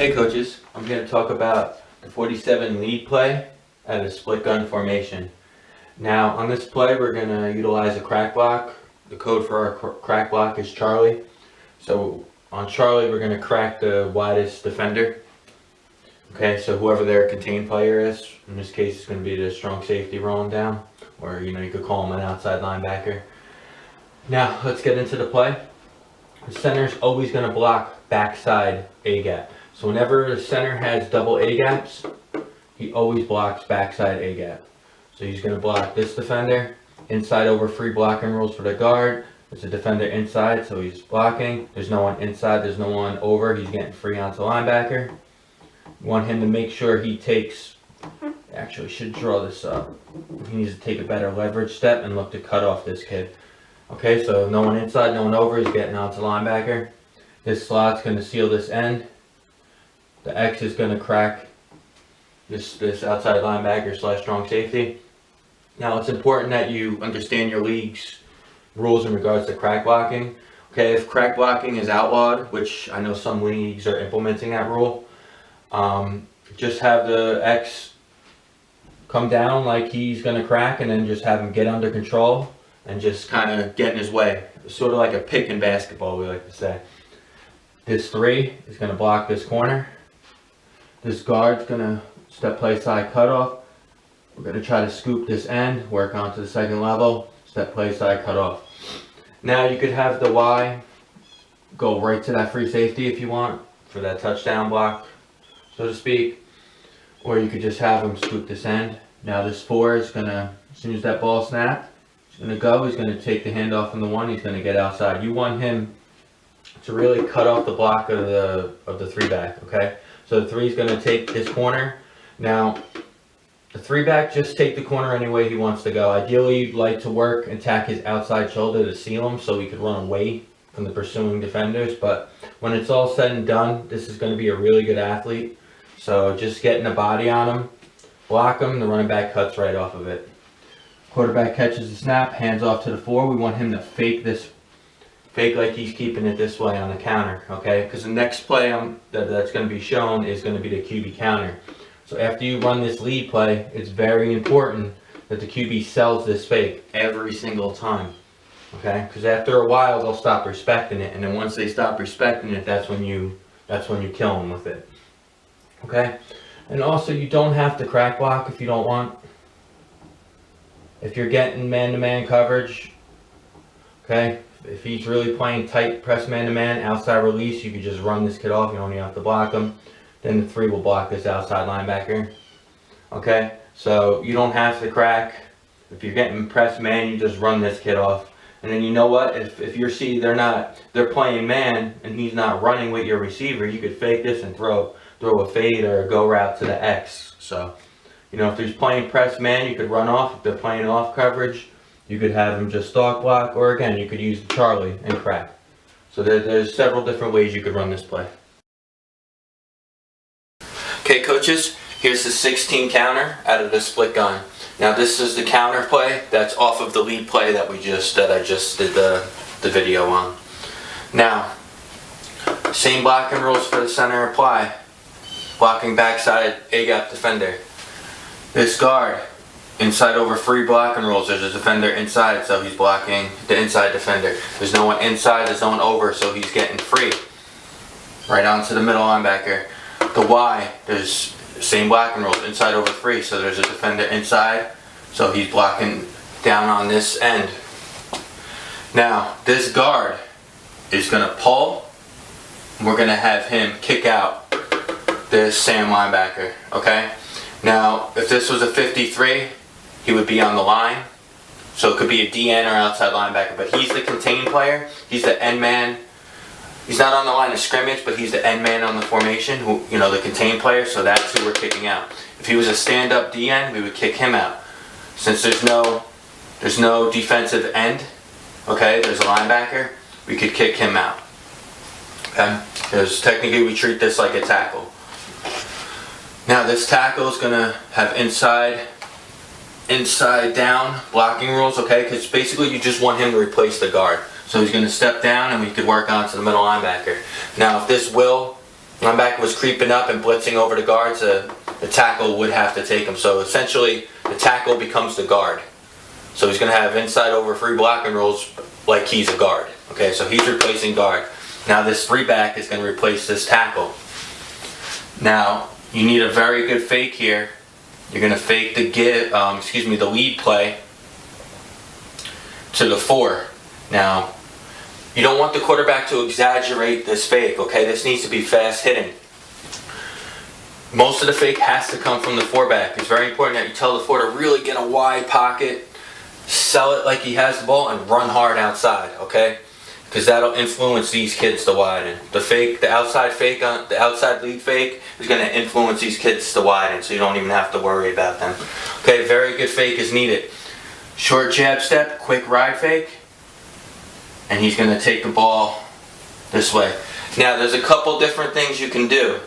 Hey coaches, I'm going to talk about the 47 lead play at a split gun formation. Now on this play we're going to utilize a crack block. The code for our crack block is Charlie. So on Charlie we're going to crack the widest defender. Okay, so whoever their contained player is, in this case it's going to be the strong safety rolling down, or you could call him an outside linebacker. Now let's get into the play. The center is always going to block backside A gap. So whenever the center has double A gaps, he always blocks backside A gap. So he's going to block this defender, inside over free blocking rules for the guard. There's a defender inside, so he's blocking. There's no one inside, there's no one over. He's getting free onto linebacker. You want him to make sure he takes, actually should draw this up. He needs to take a better leverage step and look to cut off this kid. Okay, so no one inside, no one over, he's getting onto linebacker. This slot's going to seal this end. The X is going to crack this outside linebacker / strong safety. Now it's important that you understand your league's rules in regards to crack blocking. Okay, if crack blocking is outlawed, which I know some leagues are implementing that rule, just have the X come down like he's going to crack and then just have him get under control and just kind of get in his way. Sort of like a pick in basketball, we like to say. This 3 is going to block this corner. This guard's going to step play side cutoff. We're going to try to scoop this end, work onto the second level, step play side cutoff. Now you could have the Y go right to that free safety if you want, for that touchdown block, so to speak. Or you could just have him scoop this end. Now this 4 is going to, as soon as that ball snaps, he's going to go, he's going to take the handoff from the 1, he's going to get outside. You want him to really cut off the block of the 3 back, okay? So the 3 is going to take this corner. Now, the 3 back, just take the corner any way he wants to go. Ideally, you'd like to work and tack his outside shoulder to seal him so he could run away from the pursuing defenders. But when it's all said and done, this is going to be a really good athlete. So just getting the body on him, block him, the running back cuts right off of it. Quarterback catches the snap, hands off to the 4. We want him to fake like he's keeping it this way on the counter, okay? Because the next play that's going to be shown is going to be the QB counter. So after you run this lead play, it's very important that the QB sells this fake every single time, okay? Because after a while, they'll stop respecting it, and then once they stop respecting it, that's when you kill them with it, okay? And also, you don't have to crack block if you don't want. If you're getting man-to-man coverage, okay? If he's really playing tight press man-to-man, outside release, you could just run this kid off. You don't even have to block him. Then the 3 will block this outside linebacker. Okay? So you don't have to crack. If you're getting press man, you just run this kid off. And then you know what? If you see they're playing man and he's not running with your receiver, you could fake this and throw a fade or a go route to the X. So, if he's playing press man, you could run off. If they're playing off coverage, you could have him just stalk block, or again, you could use the Charlie and crack. So there's several different ways you could run this play. Okay, coaches, here's the 16 counter out of the split gun. Now this is the counter play that's off of the lead play that I just did the video on. Now, same blocking rules for the center apply. Blocking backside A-gap defender. This guard, inside over free blocking rules. There's a defender inside, so he's blocking the inside defender. There's no one inside, there's no one over, so he's getting free. Right onto the middle linebacker. The Y, there's the same blocking rules, inside over free, so there's a defender inside, so he's blocking down on this end. Now, this guard is going to pull, and we're going to have him kick out this Sam linebacker, okay? Now, if this was a 53, he would be on the line, so it could be a DN or outside linebacker, but he's the contained player, he's the end man. He's not on the line of scrimmage, but he's the end man on the formation, the contained player, so that's who we're kicking out. If he was a stand-up DN, we would kick him out. Since there's no defensive end, okay, there's a linebacker, we could kick him out, okay? Because technically we treat this like a tackle. Now this tackle is going to have inside down blocking rules, okay? Because basically you just want him to replace the guard. So he's going to step down and we could work on to the middle linebacker. Now if this will linebacker was creeping up and blitzing over the guards, the tackle would have to take him. So essentially, the tackle becomes the guard. So he's going to have inside over free blocking rules like he's a guard. Okay, so he's replacing guard. Now this 3-back is going to replace this tackle. Now you need a very good fake here. You're going to fake the the lead play to the 4. Now you don't want the quarterback to exaggerate this fake. Okay, this needs to be fast hitting. Most of the fake has to come from the 4-back. It's very important that you tell the 4 to really get a wide pocket, sell it like he has the ball, and run hard outside. Okay. Because that'll influence these kids to widen. The outside lead fake is going to influence these kids to widen, so you don't even have to worry about them. Okay, very good fake is needed. Short jab step, quick ride fake, and he's going to take the ball this way. Now, there's a couple different things you can do.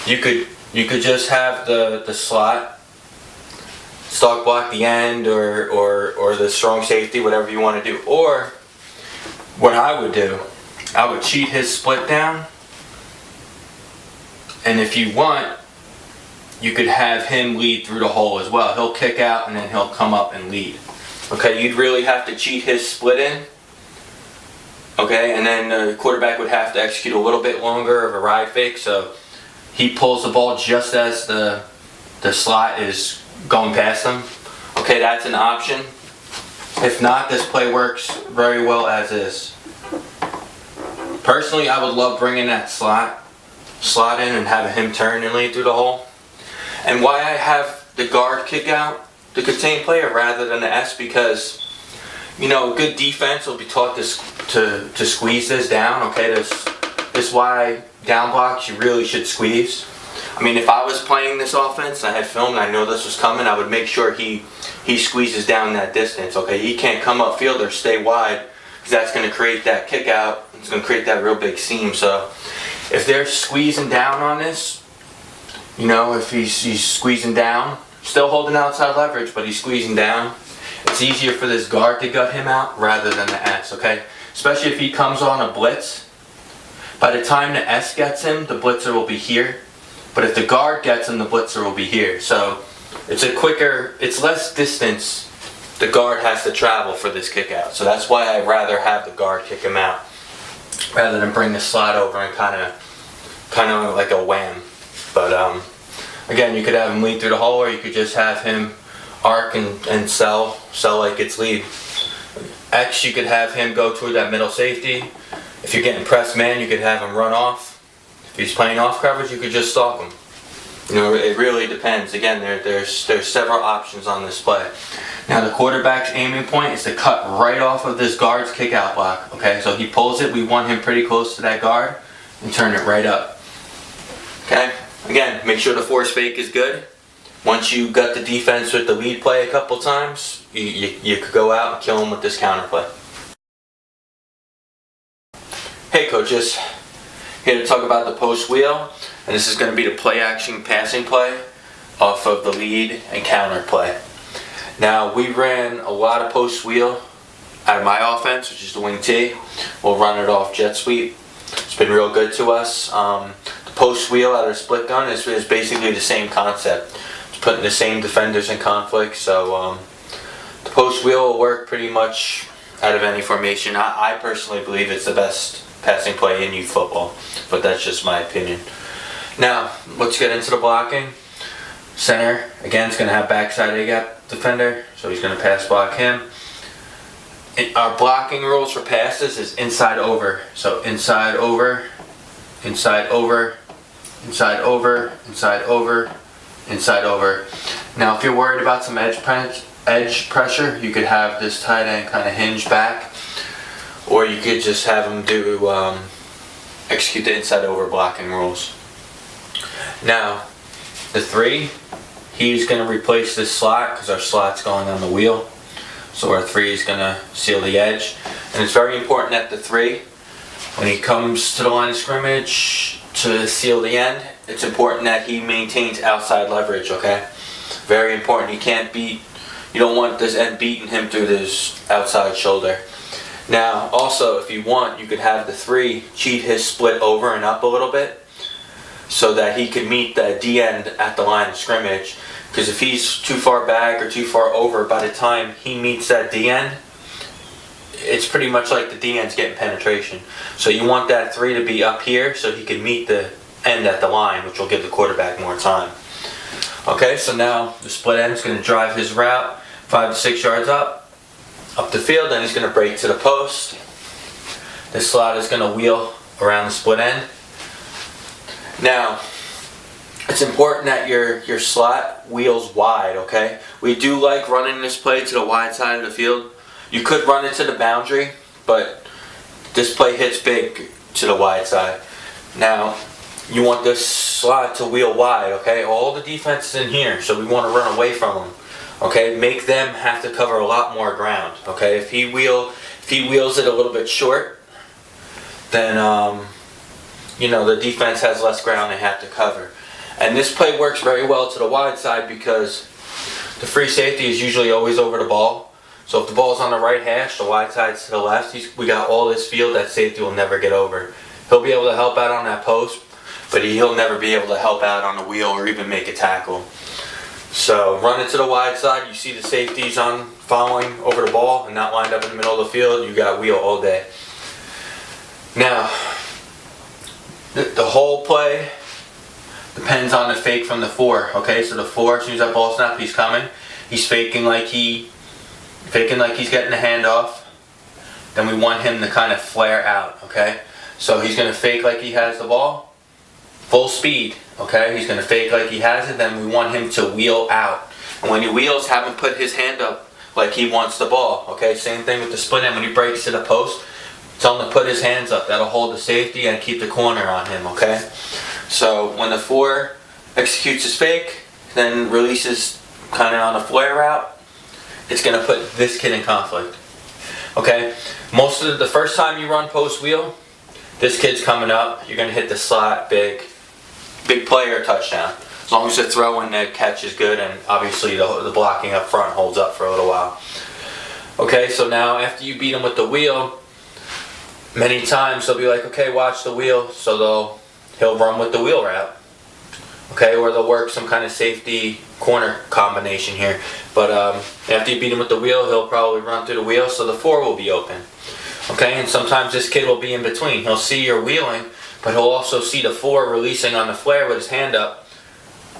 You could just have the slot, stock block the end, or the strong safety, whatever you want to do, or what I would do, I would cheat his split down, and if you want, you could have him lead through the hole as well. He'll kick out and then he'll come up and lead. Okay, you'd really have to cheat his split in. Okay, and then the quarterback would have to execute a little bit longer of a ride fake, so he pulls the ball just as the slot is going past him. Okay, that's an option. If not, this play works very well as is. Personally, I would love bringing that slot in and having him turn and lead through the hole. And why I have the guard kick out the contain player rather than the S, because good defense will be taught to squeeze this down. Okay, this wide down blocks you really should squeeze. I mean, if I was playing this offense, I had film and I know this was coming, I would make sure he squeezes down that distance. Okay, he can't come upfield or stay wide, because that's going to create that kick out. It's going to create that real big seam. So if they're squeezing down on this, if he's squeezing down, still holding outside leverage, but he's squeezing down, it's easier for this guard to gut him out rather than the S. Okay, especially if he comes on a blitz. By the time the S gets him, the blitzer will be here. But if the guard gets him, the blitzer will be here. So it's less distance the guard has to travel for this kick out. So that's why I'd rather have the guard kick him out rather than bring the slot over and kind of like a wham. But again, you could have him lead through the hole, or you could just have him arc and sell like it's lead. X, you could have him go toward that middle safety. If you're getting pressed man, you could have him run off. If he's playing off coverage, you could just stalk him. It really depends. Again, there's several options on this play. Now the quarterback's aiming point is to cut right off of this guard's kick out block. Okay, so he pulls it, we want him pretty close to that guard, and turn it right up. Okay, again, make sure the force fake is good. Once you got the defense with the lead play a couple times, you could go out and kill him with this counter play. Hey coaches. Here to talk about the post wheel, and this is going to be the play action passing play off of the lead and counter play. Now we ran a lot of post wheel out of my offense, which is the wing T. We'll run it off jet sweep. It's been real good to us. The post wheel out of the split gun is basically the same concept. It's putting the same defenders in conflict, so the post wheel will work pretty much out of any formation. I personally believe it's the best passing play in youth football, but that's just my opinion. Now, let's get into the blocking. Center, again, is going to have backside A-gap defender, so he's going to pass block him. Our blocking rules for passes is inside over. So inside over, inside over, inside over, inside over, inside over. Now, if you're worried about some edge pressure, you could have this tight end kind of hinge back, or you could just have him do execute the inside over blocking rules. Now, the 3, he's going to replace this slot because our slot's going on the wheel. So our 3 is going to seal the edge. And it's very important that the 3, when he comes to the line of scrimmage to seal the end, it's important that he maintains outside leverage, okay? Very important. You don't want this end beating him through this outside shoulder. Now, also, if you want, you could have the 3 cheat his split over and up a little bit. so that he can meet the D end at the line of scrimmage. Because if he's too far back or too far over, by the time he meets that D end, it's pretty much like the D end's getting penetration. So you want that 3 to be up here so he can meet the end at the line, which will give the quarterback more time. Okay, so now the split end is going to drive his route 5 to 6 yards up the field, then he's going to break to the post. This slot is going to wheel around the split end. Now, it's important that your slot wheels wide, okay? We do like running this play to the wide side of the field. You could run it to the boundary, but this play hits big to the wide side. Now, you want this slot to wheel wide, okay? All the defense is in here, so we want to run away from them, okay? Make them have to cover a lot more ground, okay? If he wheels it a little bit short, then you know, the defense has less ground they have to cover. And this play works very well to the wide side because the free safety is usually always over the ball. So if the ball's on the right hash, the wide side's to the left, we got all this field that safety will never get over. He'll be able to help out on that post, but he'll never be able to help out on the wheel or even make a tackle. So run it to the wide side. You see the safeties on following over the ball and not lined up in the middle of the field. You got wheel all day. Now, the whole play depends on the fake from the 4. Okay, so the 4, as soon as that ball snap, he's coming. He's faking like he's getting the handoff. Then we want him to kind of flare out. Okay, so he's going to fake like he has the ball, full speed. Okay, he's going to fake like he has it. Then we want him to wheel out. And when he wheels, have him put his hand up like he wants the ball. Okay, same thing with the split end. When he breaks to the post, tell him to put his hands up. That'll hold the safety and keep the corner on him, okay? So when the 4 executes his fake, then releases kind of on a flare route, it's going to put this kid in conflict. Okay? Most of the first time you run post wheel, this kid's coming up. You're going to hit the slot, big play or touchdown. As long as the throw and the catch is good, and obviously the blocking up front holds up for a little while. Okay, so now after you beat him with the wheel, many times they'll be like, okay, watch the wheel, so he'll run with the wheel route. Okay, or they'll work some kind of safety corner combination here. But after you beat him with the wheel, he'll probably run through the wheel, so the 4 will be open. Okay, and sometimes this kid will be in between. He'll see you're wheeling, but he'll also see the 4 releasing on the flare with his hand up,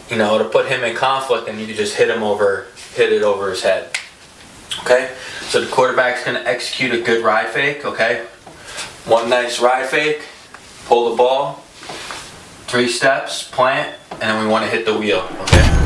you know, to put him in conflict, and you can just hit it over his head. Okay, so the quarterback's going to execute a good ride fake, okay? One nice ride fake, pull the ball, 3 steps, plant, and then we want to hit the wheel, okay?